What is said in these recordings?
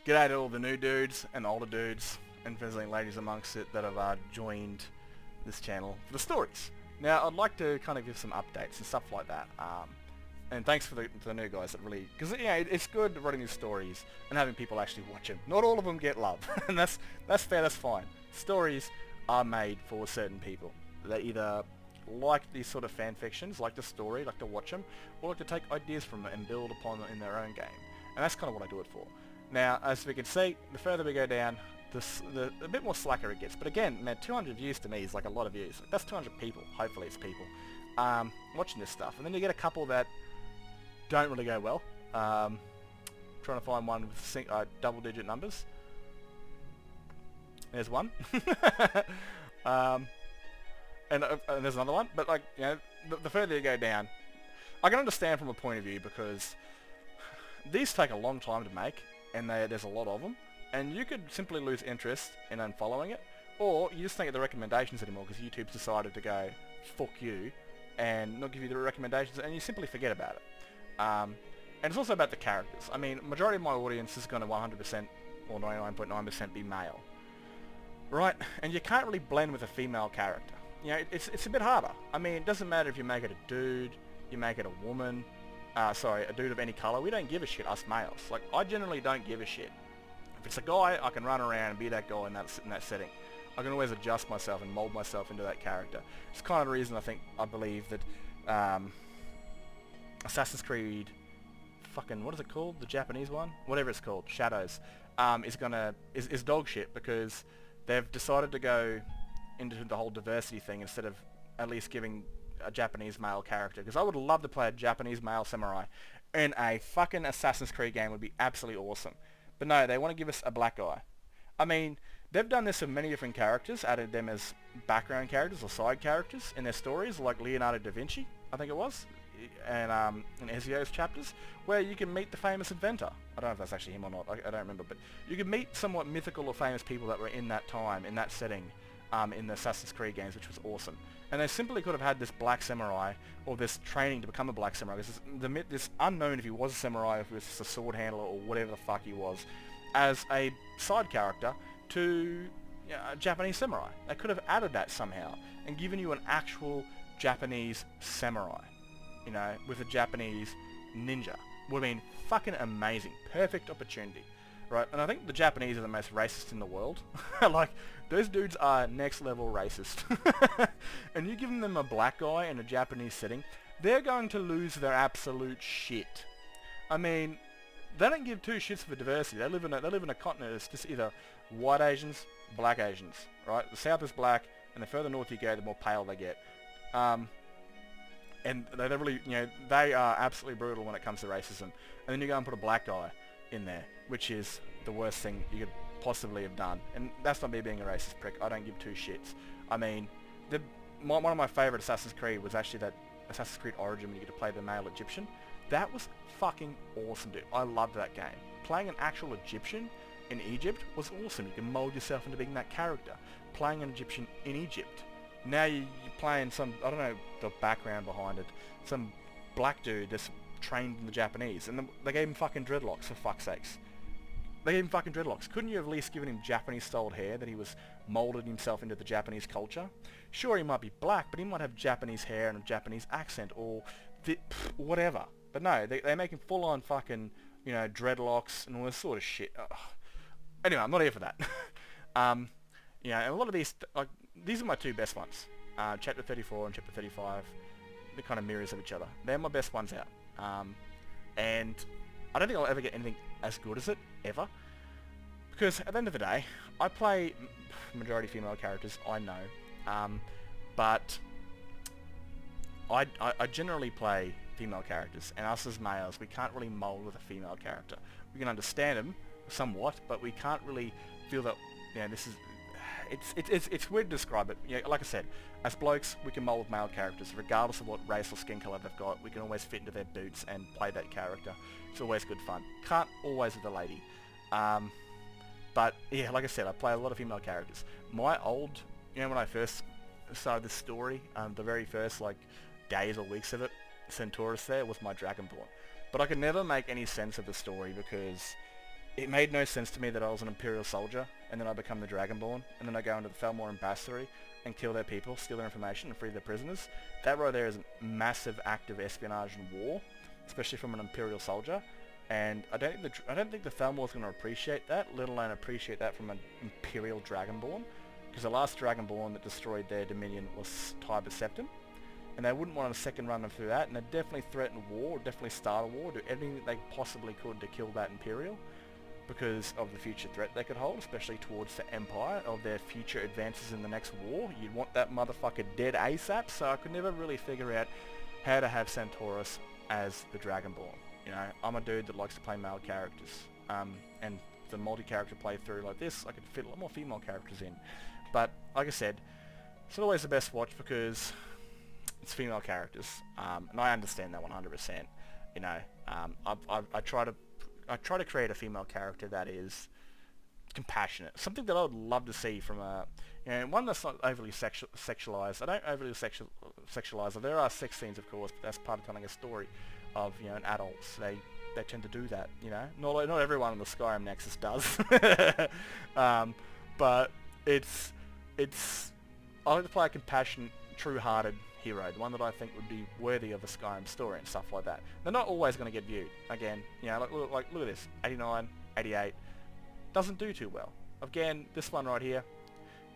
G'day to all the new dudes and older dudes and visiting ladies amongst it that have joined this channel for the stories. Now, I'd like to kind of give some updates and stuff like that. And thanks for the new guys that really... Because, yeah, it's good writing these stories and having people actually watch them. Not all of them get love. And that's fair, that's fine. Stories are made for certain people. They either like these sort of fan fictions, like the story, like to watch them, or like to take ideas from it and build upon it in their own game. And that's kind of what I do it for. Now, as we can see, the further we go down, a bit more slacker it gets. But again, man, 200 views to me is like a lot of views. That's 200 people, hopefully it's people, watching this stuff. And then you get a couple that don't really go well. Trying to find one with double-digit numbers. There's one. And there's another one. But, like, you know, the further you go down, I can understand from a point of view because these take a long time to make, and there's a lot of them, and you could simply lose interest in unfollowing it, or you just don't get the recommendations anymore because YouTube's decided to go, fuck you, and not give you the recommendations, and you simply forget about it. And it's also about the characters. I mean, majority of my audience is going to 100% or 99.9% be male. Right? And you can't really blend with a female character. You know, it's a bit harder. I mean, it doesn't matter if you make it a dude, you make it a woman, a dude of any colour. We don't give a shit, us males. Like, I generally don't give a shit. If it's a guy, I can run around and be that guy in that setting. I can always adjust myself and mould myself into that character. It's kind of the reason I believe that Assassin's Creed, fucking, what is it called? The Japanese one? Whatever it's called, Shadows, is dog shit because they've decided to go into the whole diversity thing instead of at least giving a Japanese male character, because I would love to play a Japanese male samurai in a fucking Assassin's Creed game. Would be absolutely awesome. But no, they want to give us a black guy. I mean, they've done this with many different characters, added them as background characters or side characters in their stories, like Leonardo da Vinci, I think it was, and in Ezio's chapters, where you can meet the famous inventor. I don't know if that's actually him or not, I don't remember, but you can meet somewhat mythical or famous people that were in that time, in that setting, in the Assassin's Creed games, which was awesome. And they simply could have had this black samurai, or this training to become a black samurai, because this unknown if he was a samurai, if he was just a sword handler, or whatever the fuck he was, as a side character to a Japanese samurai. They could have added that somehow, and given you an actual Japanese samurai, you know, with a Japanese ninja. Would have been fucking amazing. Perfect opportunity. Right, and I think the Japanese are the most racist in the world. Like, those dudes are next level racist. And you give them a black guy in a Japanese setting, they're going to lose their absolute shit. I mean, they don't give two shits for diversity. They live in a continent that's just either white Asians, black Asians. Right, the South is black, and the further north you go, the more pale they get. And they really, you know, they are absolutely brutal when it comes to racism. And then you go and put a black guy in there, which is the worst thing you could possibly have done. And that's not me being a racist prick. I don't give two shits. I mean, one of my favourite Assassin's Creed was actually that Assassin's Creed Origin when you get to play the male Egyptian. That was fucking awesome, dude. I loved that game. Playing an actual Egyptian in Egypt was awesome. You can mould yourself into being that character. Playing an Egyptian in Egypt. Now you're playing some, I don't know the background behind it, some black dude that's trained in the Japanese, and they gave him fucking dreadlocks, for fuck's sakes. They gave him fucking dreadlocks. Couldn't you have at least given him Japanese-styled hair, that he was moulded himself into the Japanese culture? Sure, he might be black, but he might have Japanese hair and a Japanese accent, or whatever. But no, they make him full-on fucking, you know, dreadlocks and all this sort of shit. Ugh. Anyway, I'm not here for that. You know, and a lot of these, like, these are my two best ones. Chapter 34 and Chapter 35, they're kind of mirrors of each other. They're my best ones out. And I don't think I'll ever get anything as good as it, ever. Because at the end of the day, I play majority female characters, I know. But I generally play female characters, and us as males, we can't really mould with a female character. We can understand them somewhat, but we can't really feel that, you know, this is... It's weird to describe it. You know, like I said, as blokes, we can mould with male characters, regardless of what race or skin colour they've got. We can always fit into their boots and play that character. It's always good fun. Can't always with a lady. But yeah, like I said, I play a lot of female characters. My old, you know, when I first started this story, the very first like days or weeks of it, Centaurus there was my Dragonborn. But I could never make any sense of the story because it made no sense to me that I was an Imperial soldier, and then I become the Dragonborn, and then I go into the Felmore Ambassadorry and kill their people, steal their information, and free their prisoners. That right there is a massive act of espionage and war, especially from an Imperial soldier. And I don't think the Thalmor's going to appreciate that, let alone appreciate that from an Imperial Dragonborn, because the last Dragonborn that destroyed their dominion was Tiber Septim, and they wouldn't want a second run through that, and they'd definitely threaten war, definitely start a war, do everything that they possibly could to kill that Imperial, because of the future threat they could hold, especially towards the Empire, of their future advances in the next war. You'd want that motherfucker dead ASAP, so I could never really figure out how to have Centaurus as the Dragonborn. You know, I'm a dude that likes to play male characters, and the multi-character playthrough like this, I could fit a lot more female characters in. But, like I said, it's not always the best watch because it's female characters, and I understand that 100%. You know, I try to create a female character that is compassionate, something that I would love to see from a, you know, one that's not overly sexualized. I don't overly sexualize it. There are sex scenes, of course, but that's part of telling a story of, you know, an adults. They tend to do that, you know. Not everyone in the Skyrim Nexus does, but it's I like to play a compassionate, true-hearted hero, the one that I think would be worthy of a Skyrim story and stuff like that. They're not always going to get viewed. Again, you know, look at this, 89, 88, doesn't do too well. Again, this one right here,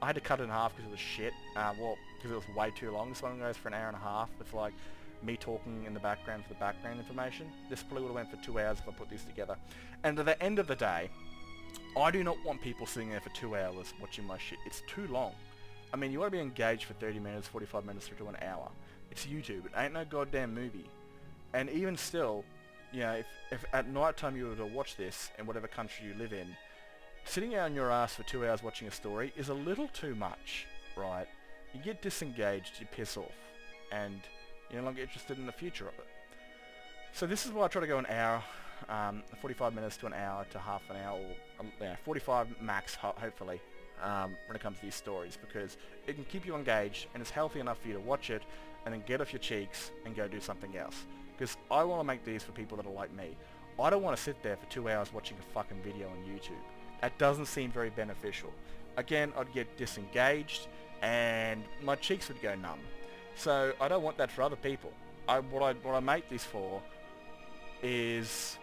I had to cut it in half because it was shit. Well, because it was way too long. This one goes for an hour and a half with like me talking in the background for the background information. This probably would have went for 2 hours if I put these together. And at the end of the day, I do not want people sitting there for 2 hours watching my shit. It's too long. I mean, you want to be engaged for 30 minutes, 45 minutes through to an hour. It's YouTube. It ain't no goddamn movie. And even still, you know, if at night time you were to watch this in whatever country you live in, sitting on your ass for 2 hours watching a story is a little too much, right? You get disengaged, you piss off, and you're no longer interested in the future of it. So this is why I try to go an hour, 45 minutes to an hour to half an hour, or 45 max, hopefully, when it comes to these stories, because it can keep you engaged and it's healthy enough for you to watch it and then get off your cheeks and go do something else. Because I want to make these for people that are like me. I don't want to sit there for 2 hours watching a fucking video on YouTube. That doesn't seem very beneficial. Again, I'd get disengaged and my cheeks would go numb. So I don't want that for other people. What I make these for is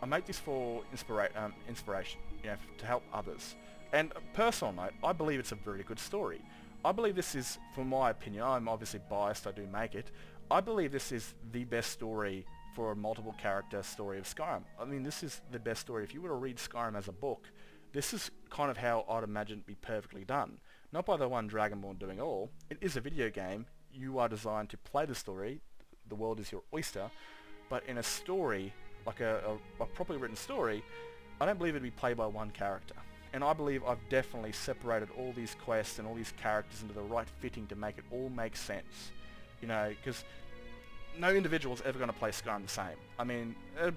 I make this for inspiration, you know, to help others. And personal note, I believe it's a very good story. I believe this is, for my opinion, I'm obviously biased, I do make it, I believe this is the best story for a multiple character story of Skyrim. I mean, this is the best story. If you were to read Skyrim as a book, this is kind of how I'd imagine it be perfectly done. Not by the one Dragonborn doing all. It is a video game. You are designed to play the story. The world is your oyster. But in a story, like a properly written story, I don't believe it'd be played by one character. And I believe I've definitely separated all these quests and all these characters into the right fitting to make it all make sense. You know, because no individual's ever going to play Skyrim the same. I mean, there are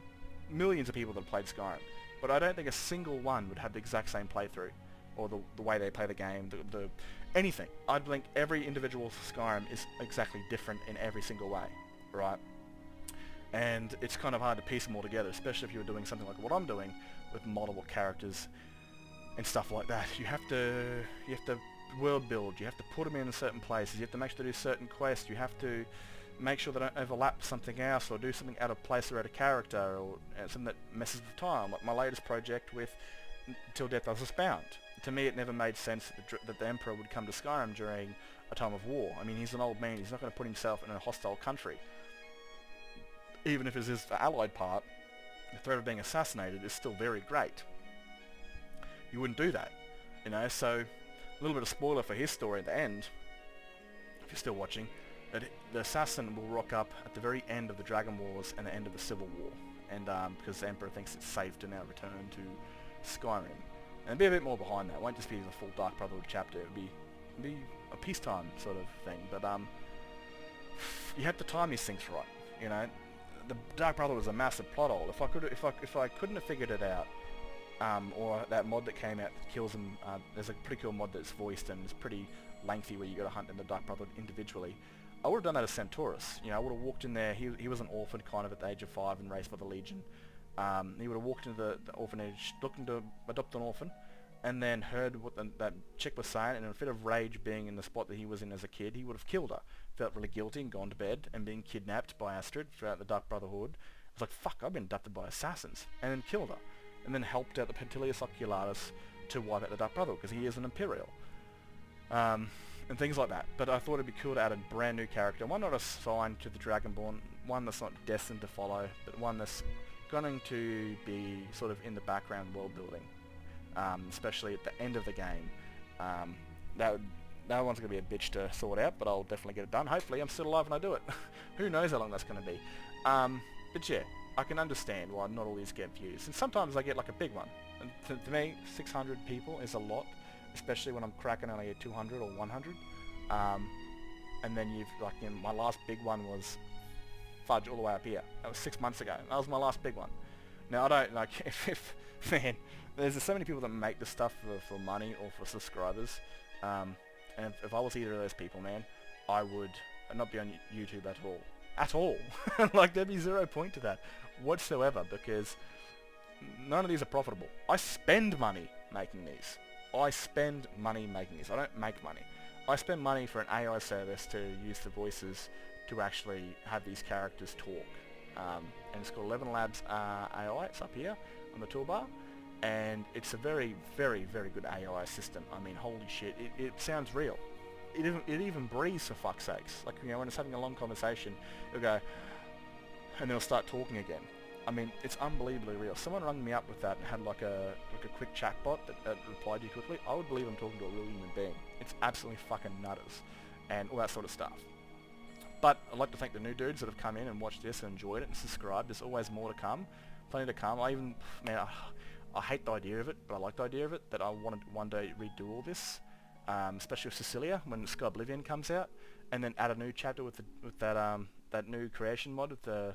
millions of people that have played Skyrim, but I don't think a single one would have the exact same playthrough, or the way they play the game, anything. I think every individual Skyrim is exactly different in every single way, right? And it's kind of hard to piece them all together, especially if you're doing something like what I'm doing with multiple characters and stuff like that. You have to world build, you have to put them in certain places, you have to make sure they do certain quests, you have to make sure they don't overlap something else or do something out of place or out of character, or something that messes with time. Like my latest project with Till Death Does Us Bound. To me it never made sense that the Emperor would come to Skyrim during a time of war. I mean, he's an old man, he's not going to put himself in a hostile country. Even if it's his allied part, the threat of being assassinated is still very great. You wouldn't do that, you know, so a little bit of spoiler for his story at the end, if you're still watching, that the assassin will rock up at the very end of the Dragon Wars and the end of the Civil War, and because the Emperor thinks it's safe to now return to Skyrim. And there'll be a bit more behind that. It won't just be the full Dark Brotherhood chapter, it'll be a peacetime sort of thing, but you have to time these things right, you know. The Dark Brotherhood was a massive plot hole. If I couldn't have figured it out, or that mod that came out that kills them, there's a pretty cool mod that's voiced and it's pretty lengthy where you got to hunt in the Dark Brotherhood individually. I would have done that as Centaurus. You know, I would have walked in there. He was an orphan kind of at the age of 5 and raised by the Legion. He would have walked into the orphanage looking to adopt an orphan, and then heard what that chick was saying, and in a fit of rage being in the spot that he was in as a kid, he would have killed her. Felt really guilty and gone to bed, and being kidnapped by Astrid throughout the Dark Brotherhood. Was like, fuck, I've been abducted by assassins, and then killed her. And then helped out the Pentilius Oculatus to wipe out the Dark Brotherhood, because he is an Imperial. And things like that. But I thought it'd be cool to add a brand new character, one not assigned to the Dragonborn, one that's not destined to follow, but one that's going to be sort of in the background world building. Especially at the end of the game. That one's going to be a bitch to sort out, but I'll definitely get it done. Hopefully I'm still alive when I do it. Who knows how long that's going to be. But yeah, I can understand why not all these get views. And sometimes I get like a big one. And to me, 600 people is a lot, especially when I'm cracking only at 200 or 100. And then you've, like, you know, my last big one was Fudge all the way up here. That was 6 months ago. That was my last big one. Now, I don't, like, if man, there's so many people that make this stuff for money or for subscribers. And if I was either of those people, man, I would not be on YouTube at all. At all. Like, there'd be 0 point to that whatsoever, because none of these are profitable. I spend money making these. I spend money making these. I don't make money. I spend money for an AI service to use the voices to actually have these characters talk. And it's called 11 Labs AI. It's up here on the toolbar. And it's a very, very, very good AI system. I mean, holy shit, it sounds real. It even breathes, for fuck's sakes. Like, you know, when it's having a long conversation, it'll go, and it'll start talking again. I mean, it's unbelievably real. Someone rang me up with that and had like a quick chatbot that replied to you quickly. I would believe I'm talking to a real human being. It's absolutely fucking nutters, and all that sort of stuff. But I'd like to thank the new dudes that have come in and watched this and enjoyed it and subscribed. There's always more to come, plenty to come. I hate the idea of it, but I like the idea of it, that I wanted to one day redo all this, especially with Cecilia when Sky Oblivion comes out, and then add a new chapter with that new creation mod with the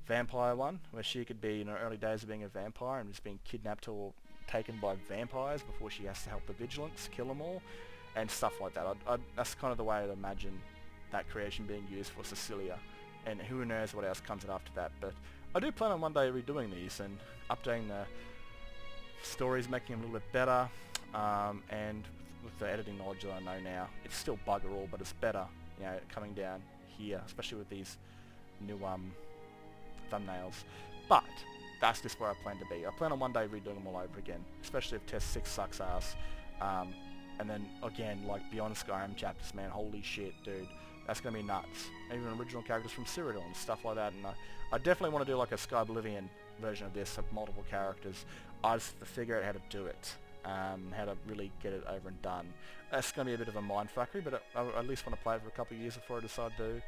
vampire one, where she could be in her early days of being a vampire and just being kidnapped or taken by vampires before she has to help the vigilants kill them all, and stuff like that. That's kind of the way I'd imagine that creation being used for Cecilia, and who knows what else comes in after that. But I do plan on one day redoing these and updating the stories, making them a little bit better, and with the editing knowledge that I know now, it's still bugger all, but it's better, you know, coming down here, especially with these new thumbnails. But that's just where I plan to be. I plan on one day redoing them all over again, especially if Test 6 sucks ass. And then again, like beyond Skyrim chapters, man, holy shit, dude, that's gonna be nuts. Even original characters from Cyrodiil and stuff like that. And I definitely want to do like a Sky Oblivion version of this, have multiple characters. I just have to figure out how to do it, how to really get it over and done. That's gonna be a bit of a mindfuckery, but I at least want to play it for a couple of years before I decide to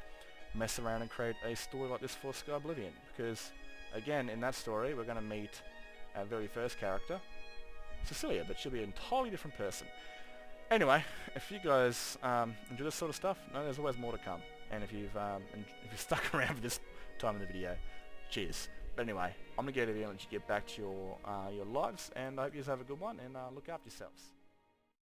mess around and create a story like this for Sky Oblivion. Because again, in that story, we're gonna meet our very first character, Cecilia, but she'll be an entirely different person. Anyway, if you guys enjoy this sort of stuff, no, there's always more to come. And if you've stuck around for this time in the video, cheers. But anyway, I'm gonna get out of here and let you get back to your lives, and I hope you guys have a good one, and look after yourselves.